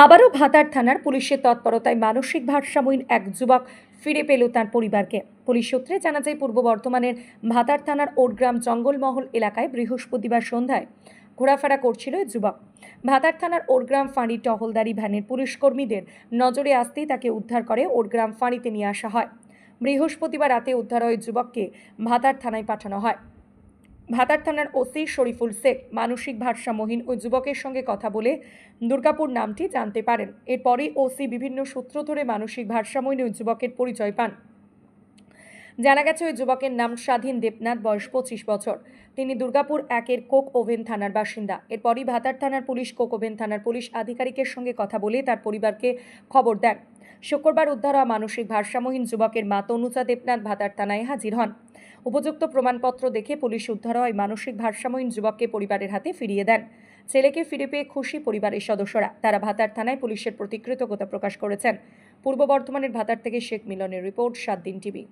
আবারও ভাতার থানার পুলিশের তৎপরতায় মানসিক ভারসাম্যহীন এক যুবক ফিরে পেল তার পরিবারকে। পুলিশ সূত্রে জানা যায়, পূর্ব বর্ধমানের ভাতার থানার ওটগ্রাম জঙ্গলমহল এলাকায় বৃহস্পতিবার সন্ধ্যায় ঘোরাফেরা করছিল এই যুবক। ভাতার থানার ওটগ্রাম ফাঁড়ি টহলদারি ভ্যানের পুলিশ কর্মীদের নজরে আসতেই তাকে উদ্ধার করে ওটগ্রাম ফাঁড়িতে নিয়ে আসা হয়। বৃহস্পতিবার রাতে উদ্ধার ওই যুবককে ভাতার থানায় পাঠানো হয়। ভাতার থানার ওসি শরীফুল শেখ মানসিক ভারসাম্যহীন ওই যুবকের সঙ্গে কথা বলে দুর্গাপুর নামটি জানতে পারেন। এরপরই ওসি বিভিন্ন সূত্র ধরে মানসিক ভারসাম্যহীন ওই যুবকের পরিচয় পান। জানা গেছে, ওই যুবকের নাম স্বাধীন দেবনাথ, বয়স 25 বছর। তিনি দুর্গাপুর একের কোক ওভেন থানার বাসিন্দা। এরপরই ভাতার থানার পুলিশ কোক ওভেন থানার পুলিশ আধিকারিকের সঙ্গে কথা বলে তার পরিবারকে খবর দেন। শুক্রবার উদ্ধার হওয়া মানসিক ভারসাম্যহীন যুবকের মা তনুজা দেবনাথ ভাতার থানায় হাজির হন। উপযুক্ত প্রমাণপত্র দেখে পুলিশ উদ্ধার হয় মানসিক ভারসাম্যহীন যুবককে পরিবারের হাতে ফিরিয়ে দেন। ছেলেকে ফিরে পেয়ে খুশি পরিবারের সদস্যরা। তারা ভাতার থানায় পুলিশের প্রতি কৃতজ্ঞতা প্রকাশ করেছেন। পূর্ব বর্ধমানের ভাতার থেকে শেখ মিলনের রিপোর্ট, 7 দিন টিভি।